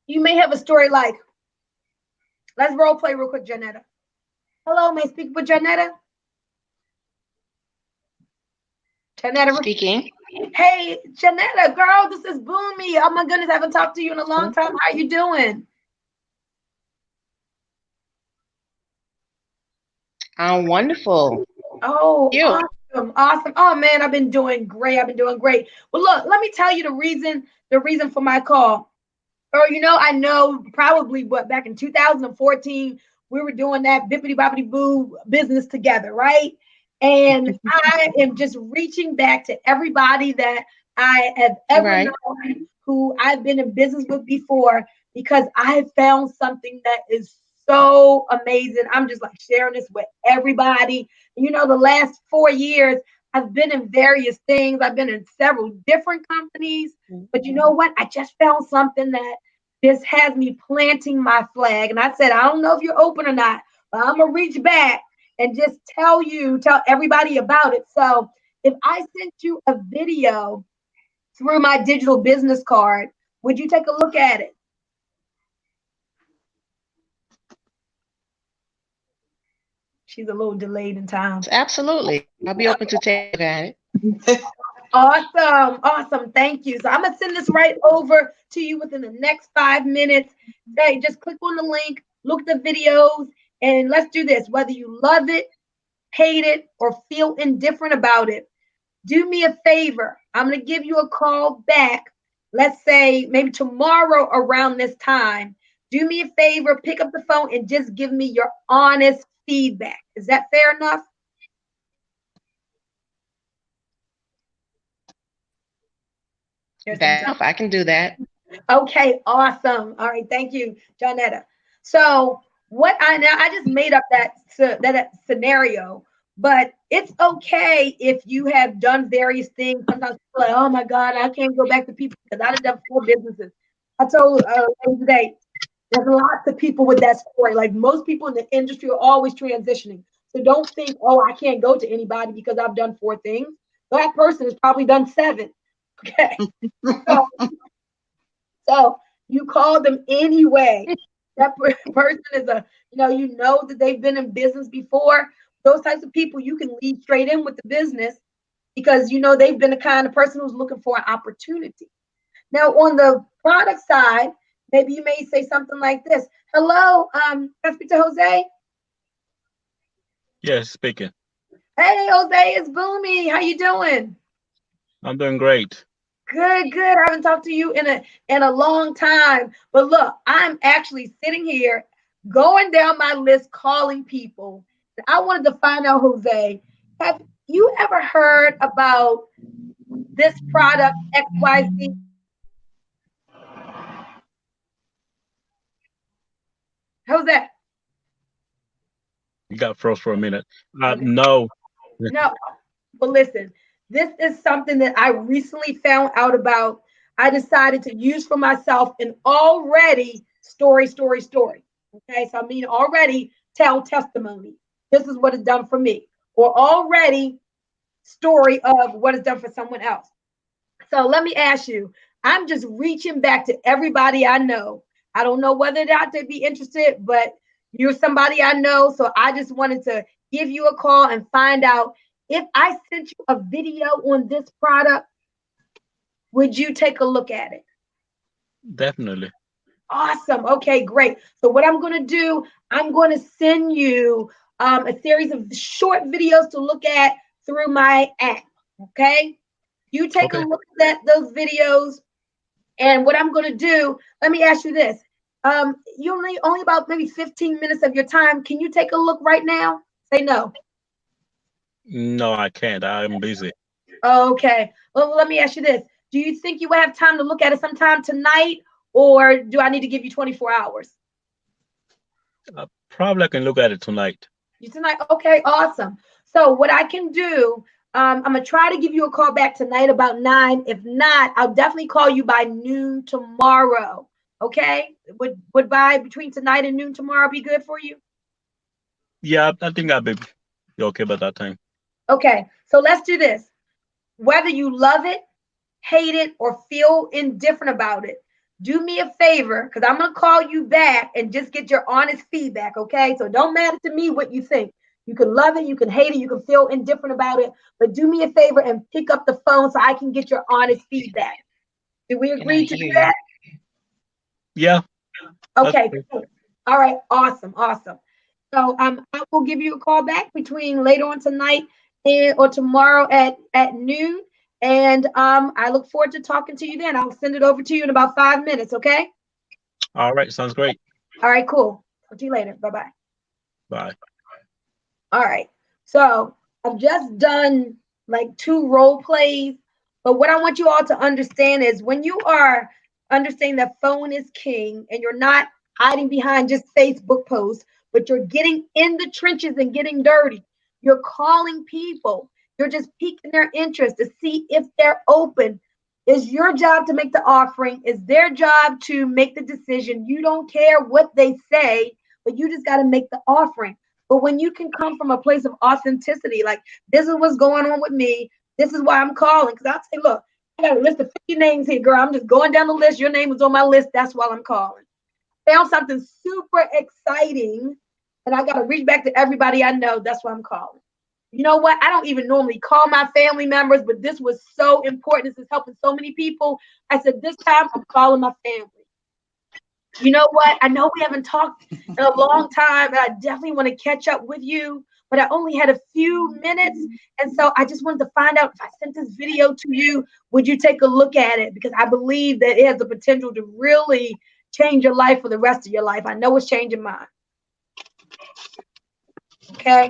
you may have a story like, let's role play real quick, Janetta. Hello, may I speak with Janetta? Janetta. Speaking. Hey, Janetta, girl, this is Bunmi. Oh my goodness, I haven't talked to you in a long time. How you doing? I'm wonderful. Oh, You. awesome, awesome. Oh man, I've been doing great. I've been doing great. Well, look, let me tell you the reason for my call. Or I know probably what back in 2014 we were doing that bippity boppity boo business together, right? And I am just reaching back to everybody that I have ever known who I've been in business with before, because I have found something that is so amazing. I'm just like sharing this with everybody. The last 4 years, I've been in various things. I've been in several different companies, but you know what? I just found something that just has me planting my flag. And I said, I don't know if you're open or not, but I'm going to reach back and just tell everybody about it. So if I sent you a video through my digital business card, would you take a look at it? She's a little delayed in time. Absolutely. I'll be open to take at it. Awesome. Awesome. Thank you. So I'm going to send this right over to you within the next 5 minutes. Hey, just click on the link, look at the videos, and let's do this. Whether you love it, hate it, or feel indifferent about it, do me a favor. I'm going to give you a call back. Let's say maybe tomorrow around this time. Do me a favor, pick up the phone and just give me your honest feedback. Is that fair enough? I can do that. Okay, awesome. All right, thank you, Jonetta. So I just made up that scenario, but it's okay if you have done various things. Sometimes people are like, oh my God, I can't go back to people because I've done 4 businesses. I told today, there's lots of people with that story. Like most people in the industry are always transitioning. So don't think, oh, I can't go to anybody because I've done 4 things. That person has probably done 7. Okay. So you call them anyway. That person is that they've been in business before. Those types of people, you can lead straight in with the business because they've been the kind of person who's looking for an opportunity. Now, on the product side, maybe you may say something like this. Hello, can I speak to Jose? Yes, speaking. Hey, Jose, it's Bunmi. How you doing? I'm doing great. Good, good. I haven't talked to you in a long time. But look, I'm actually sitting here going down my list, calling people. I wanted to find out, Jose, have you ever heard about this product XYZ? Jose. You got froze for a minute. No. No. But listen, this is something that I recently found out about. I decided to use for myself and already story. Okay, so I mean already tell testimony. This is what it's done for me, or already story of what it's done for someone else. So let me ask you, I'm just reaching back to everybody I know. I don't know whether or not they'd be interested, but you're somebody I know. So I just wanted to give you a call and find out if I sent you a video on this product, would you take a look at it? Definitely. Awesome. Okay, great. So what I'm going to do, I'm going to send you a series of short videos to look at through my app. Okay. You take a look at those videos. And what I'm going to do, let me ask you this. You only about maybe 15 minutes of your time. Can you take a look right now? Say no. No, I can't. I'm busy. Okay. Well, let me ask you this. Do you think you would have time to look at it sometime tonight, or do I need to give you 24 hours? Probably I can look at it tonight. You tonight? Okay, awesome. So what I can do, I'm gonna try to give you a call back tonight about 9. If not, I'll definitely call you by noon tomorrow. Okay? Would by between tonight and noon tomorrow be good for you? Yeah, I think I'll be okay by that time. Okay, so let's do this. Whether you love it, hate it, or feel indifferent about it, do me a favor, because I'm going to call you back and just get your honest feedback, okay? So don't matter to me what you think. You can love it, you can hate it, you can feel indifferent about it, but do me a favor and pick up the phone so I can get your honest feedback. Do we agree to do that? Yeah. Okay, cool. All right, awesome, awesome. So I will give you a call back between later on tonight or tomorrow at noon. And I look forward to talking to you then. I'll send it over to you in about 5 minutes, okay? All right, sounds great. All right, cool. Talk to you later. Bye-bye. Bye. All right. So I've just done like 2 role plays, but what I want you all to understand is when you are understanding that phone is king and you're not hiding behind just Facebook posts, but you're getting in the trenches and getting dirty. You're calling people. You're just piquing their interest to see if they're open. It's your job to make the offering. It's their job to make the decision. You don't care what they say, but you just got to make the offering. But when you can come from a place of authenticity, like this is what's going on with me. This is why I'm calling. Because I'll say, look, I got a list of 50 names here, girl. I'm just going down the list. Your name was on my list. That's why I'm calling. Found something super exciting, and I got to reach back to everybody I know. That's why I'm calling. You know what? I don't even normally call my family members, but this was so important. This is helping so many people. I said, this time I'm calling my family. You know what? I know we haven't talked in a long time, and I definitely want to catch up with you, but I only had a few minutes. And so I just wanted to find out if I sent this video to you, would you take a look at it? Because I believe that it has the potential to really change your life for the rest of your life. I know it's changing mine. Okay?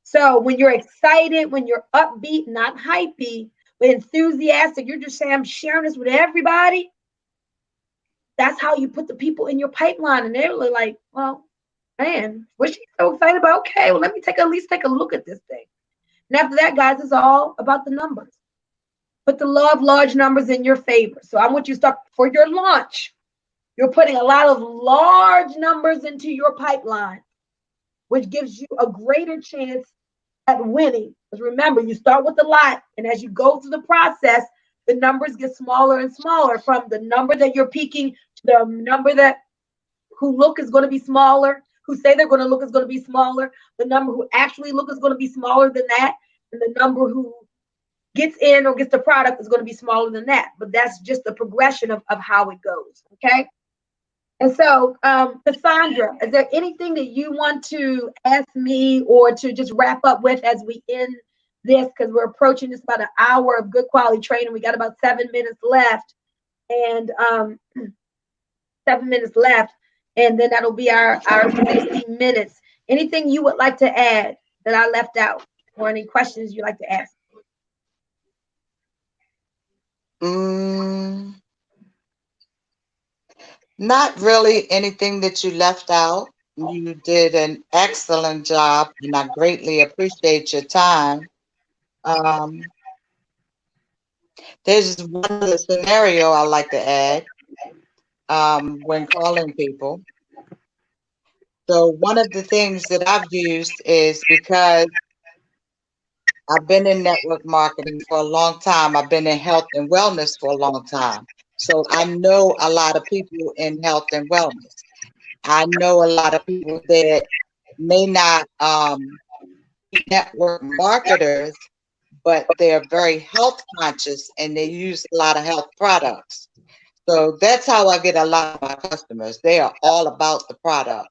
So when you're excited, when you're upbeat, not hypey, but enthusiastic, you're just saying, I'm sharing this with everybody. That's how you put the people in your pipeline. And they're like, well, man, what's she so excited about? Okay, well, let me at least take a look at this thing. And after that, guys, it's all about the numbers. Put the law of large numbers in your favor. So I want you to start for your launch. You're putting a lot of large numbers into your pipeline, which gives you a greater chance at winning. Because remember, you start with a lot, and as you go through the process, the numbers get smaller and smaller from the number that you're peaking to the number that who look is going to be smaller, who say they're going to look is going to be smaller, the number who actually look is going to be smaller than that, and the number who gets in or gets the product is going to be smaller than that. But that's just the progression of how it goes, okay? And so, Cassandra, is there anything that you want to ask me or to just wrap up with as we end this? Because we're approaching just about an hour of good quality training. We got about 7 minutes left, and 7 minutes left, and then that'll be our 60 minutes. Anything you would like to add that I left out, or any questions you'd like to ask? Not really anything that you left out. You did an excellent job, and I greatly appreciate your time. There's one other scenario I like to add when calling people. So one of the things that I've used is because I've been in network marketing for a long time. I've been in health and wellness for a long time. So I know a lot of people in health and wellness. I know a lot of people that may not be network marketers, but they're very health conscious and they use a lot of health products. So that's how I get a lot of my customers. They are all about the product.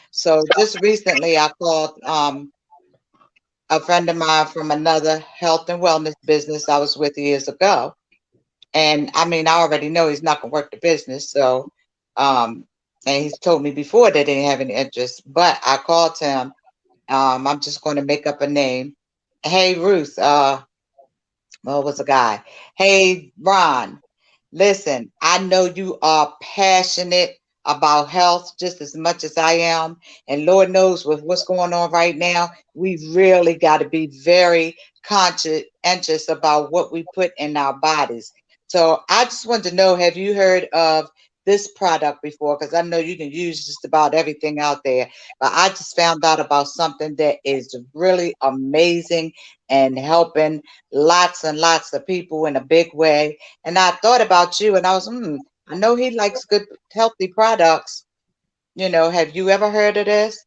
So just recently I called a friend of mine from another health and wellness business I was with years ago. And I mean, I already know he's not gonna work the business. So, and he's told me before that he didn't have any interest, but I called him. I'm just going to make up a name. Hey, Ruth, Well, it was a guy. Hey, Ron, listen, I know you are passionate about health just as much as I am. And Lord knows with what's going on right now, we really got to be very conscientious about what we put in our bodies. So I just wanted to know, have you heard of this product before? Because I know you can use just about everything out there. But I just found out about something that is really amazing and helping lots and lots of people in a big way. And I thought about you and I was, I know he likes good, healthy products. Have you ever heard of this?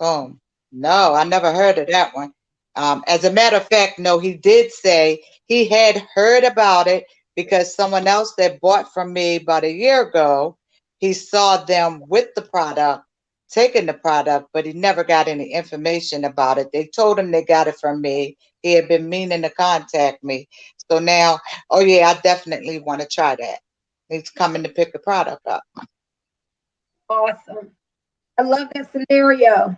Boom. No, I never heard of that one. As a matter of fact, no, he did say he had heard about it because someone else that bought from me about a year ago, he saw them with the product, taking the product, but he never got any information about it. They told him they got it from me. He had been meaning to contact me. So now, oh yeah, I definitely want to try that. He's coming to pick the product up. Awesome. I love that scenario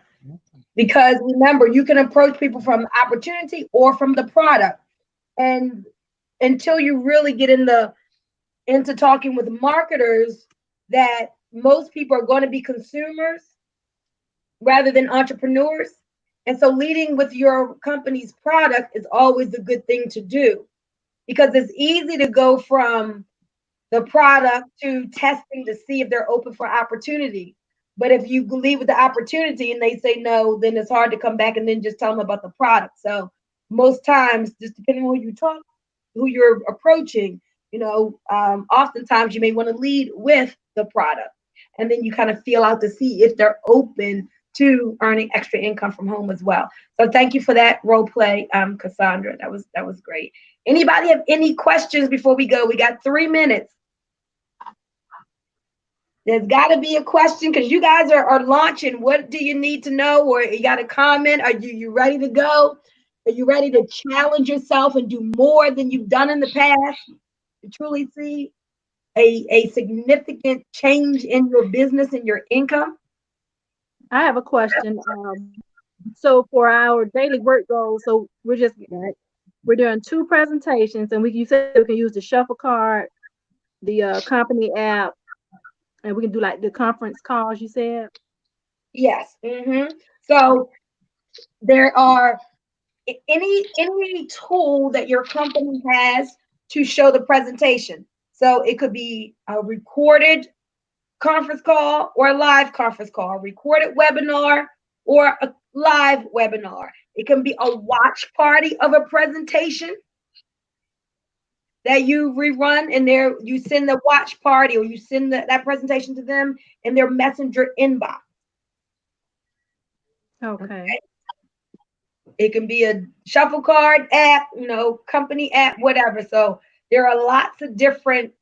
because remember, you can approach people from opportunity or from the product. And until you really get into talking with marketers, that most people are going to be consumers rather than entrepreneurs. And so leading with your company's product is always a good thing to do because it's easy to go from the product to testing to see if they're open for opportunity. But if you leave with the opportunity and they say no, then it's hard to come back and then just tell them about the product. So most times, just depending on who you're approaching, oftentimes you may want to lead with the product, and then you kind of feel out to see if they're open to earning extra income from home as well. So thank you for that role play, Cassandra. That was great. Anybody have any questions before we go? We got 3 minutes. There's got to be a question because you guys are launching. What do you need to know? Or you got a comment? Are you ready to go? Are you ready to challenge yourself and do more than you've done in the past to truly see a significant change in your business and your income? I have a question. So for our daily work goals, so we're doing 2 presentations, and you said we can use the shuffle card, the company app, and we can do like the conference calls. You said. Yes. So there are any tool that your company has to show the presentation. So it could be a recorded conference call or a live conference call, a recorded webinar or a live webinar. It can be a watch party of a presentation that you rerun, and there you send the watch party or you send that presentation to them in their messenger inbox. Okay. It can be a shuffle card app, company app, whatever. So there are lots of different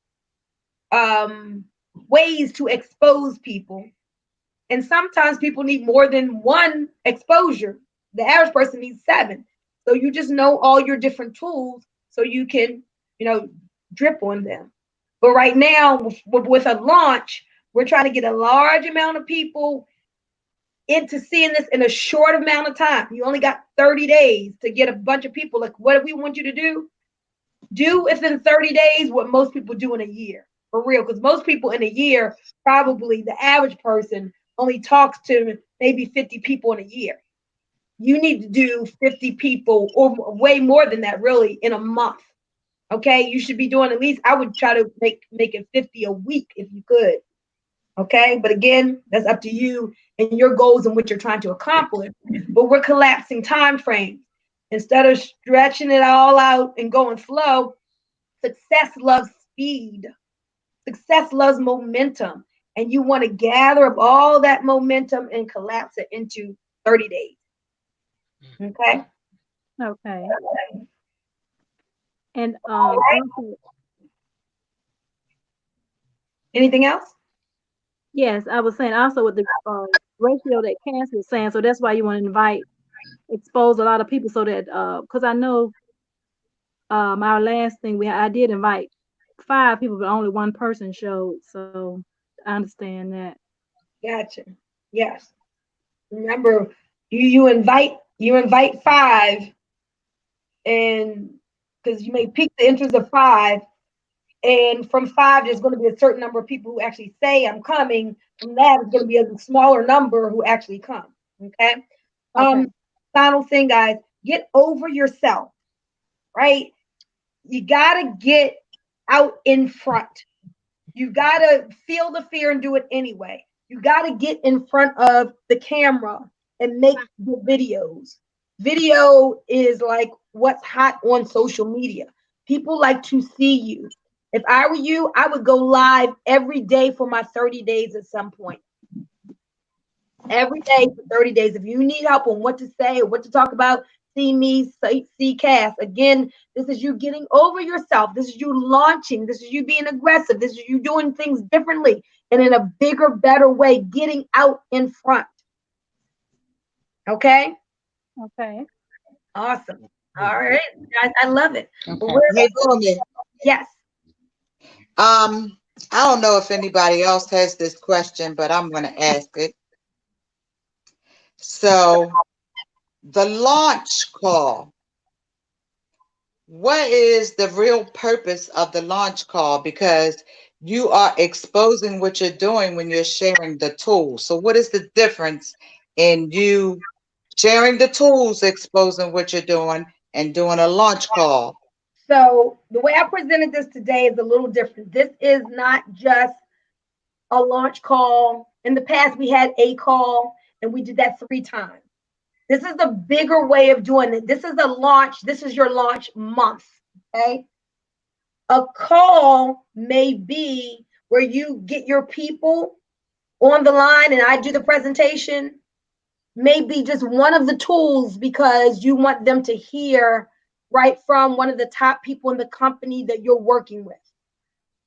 ways to expose people. And sometimes people need more than one exposure. The average person needs 7. So you just know all your different tools so you can, drip on them. But right now, with a launch, we're trying to get a large amount of people into seeing this in a short amount of time. You only got 30 days to get a bunch of people. Like, what do we want you to do? Do within 30 days what most people do in a year. For real, because most people in a year, probably the average person only talks to maybe 50 people in a year. You need to do 50 people or way more than that, really, in a month. Okay, you should be doing at least, I would try to make it 50 a week if you could. Okay, but again, that's up to you and your goals and what you're trying to accomplish. But we're collapsing time frames. Instead of stretching it all out and going slow, success loves speed. Success loves momentum. And you want to gather up all that momentum and collapse it into 30 days. Okay? Okay. And anything else? Yes, I was saying also with the ratio that Cancer was saying, so that's why you want to expose a lot of people so that because I know our last thing I did invite 5 people, but only 1 person showed. So I understand that. Gotcha. Yes. Remember, you invite 5, and because you may pique the interest of 5, and from 5, there's going to be a certain number of people who actually say I'm coming. From that, it's going to be a smaller number who actually come. Okay. Okay. Final thing, guys, get over yourself, right? You got to get out in front. You got to feel the fear and do it anyway. You got to get in front of the camera and make the videos. Video is like what's hot on social media. People like to see you. If I were you, I would go live every day for my 30 days at some point. Every day for 30 days. If you need help on what to say or what to talk about, see me, see Cass. Again, this is you getting over yourself. This is you launching. This is you being aggressive. This is you doing things differently and in a bigger, better way, getting out in front. Okay? Okay. Awesome. All right. I love it. Okay. Hey, Bunmi. Yes. I don't know if anybody else has this question, but I'm going to ask it. So, the launch call. What is the real purpose of the launch call? Because you are exposing what you're doing when you're sharing the tools. So, what is the difference in you sharing the tools, exposing what you're doing, and doing a launch call? So the way I presented this today is a little different. This is not just a launch call. In the past, we had a call and we did that 3 times. This is a bigger way of doing it. This is a launch. This is your launch month. Okay. A call may be where you get your people on the line and I do the presentation. Maybe just one of the tools because you want them to hear right from one of the top people in the company that you're working with.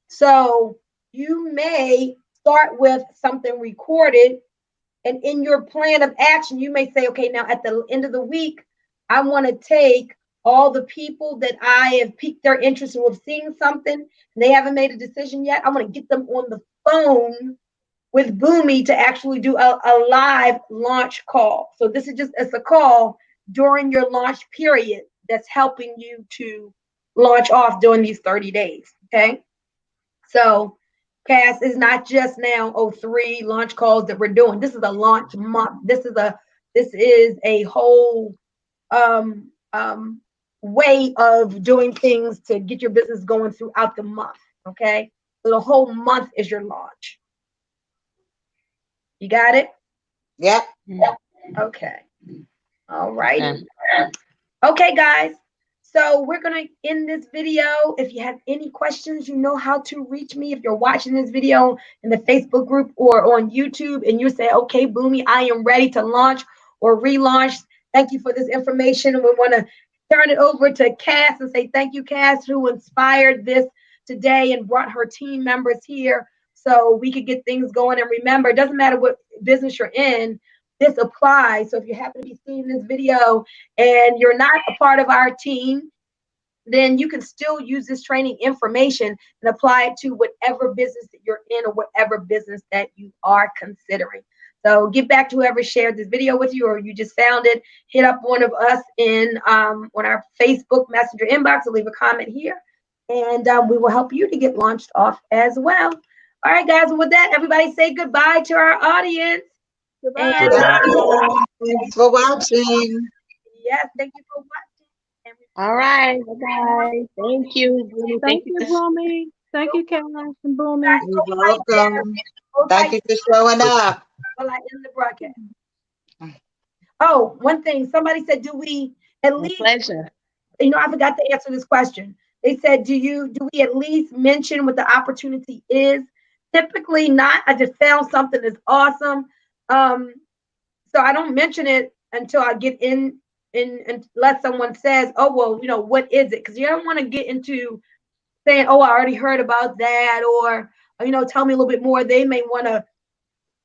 So you may start with something recorded, and in your plan of action, you may say, okay, now at the end of the week, I want to take all the people that I have piqued their interest in with seeing something, and they haven't made a decision yet. I want to get them on the phone with Bunmi to actually do a live launch call. So this is just, it's a call during your launch period that's helping you to launch off during these 30 days. Okay. So Cass is not just now 3 launch calls that we're doing. This is a launch month. This is a whole way of doing things to get your business going throughout the month. Okay. So the whole month is your launch. You got it? Yep. Okay. All right. Okay, guys. So we're going to end this video. If you have any questions, you know how to reach me. If you're watching this video in the Facebook group or on YouTube and you say, okay, Bunmi, I am ready to launch or relaunch. Thank you for this information. And we want to turn it over to Cass and say, thank you, Cass, who inspired this today and brought her team members here so we could get things going. And remember, it doesn't matter what business you're in, this applies. So if you happen to be seeing this video and you're not a part of our team, then you can still use this training information and apply it to whatever business that you're in or whatever business that you are considering. So get back to whoever shared this video with you or you just found it. Hit up one of us in on our Facebook Messenger inbox or leave a comment here. And we will help you to get launched off as well. All right, guys. With that, everybody say goodbye to our audience. Goodbye. Thanks for watching. Yes, thank you for watching. All right. Bye-bye. Thank you. Bunmi. Thank you, Bunmi. Thank you, Cass and Bunmi. You're welcome. Thank you for showing up. While I end the broadcast. Oh, one thing. Somebody said, do we at least, pleasure. You know, I forgot to answer this question. They said, do we at least mention what the opportunity is? Typically not. I just found something that's awesome. So I don't mention it until I get in unless someone says, oh, well, you know, what is it? Because you don't want to get into saying, oh, I already heard about that, or, you know, tell me a little bit more. They may want to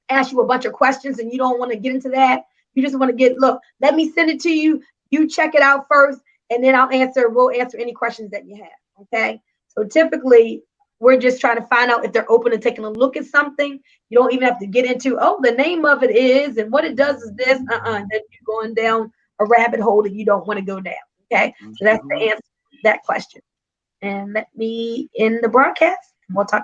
ask you a bunch of questions and you don't want to get into that. You just want to look, let me send it to you. You check it out first, and then we'll answer any questions that you have. Okay. So typically we're just trying to find out if they're open to taking a look at something. You don't even have to get into, oh, the name of it is, and what it does is this. Then you're going down a rabbit hole that you don't want to go down. Okay. So that's the answer. that question. And let me end the broadcast. We'll talk to you.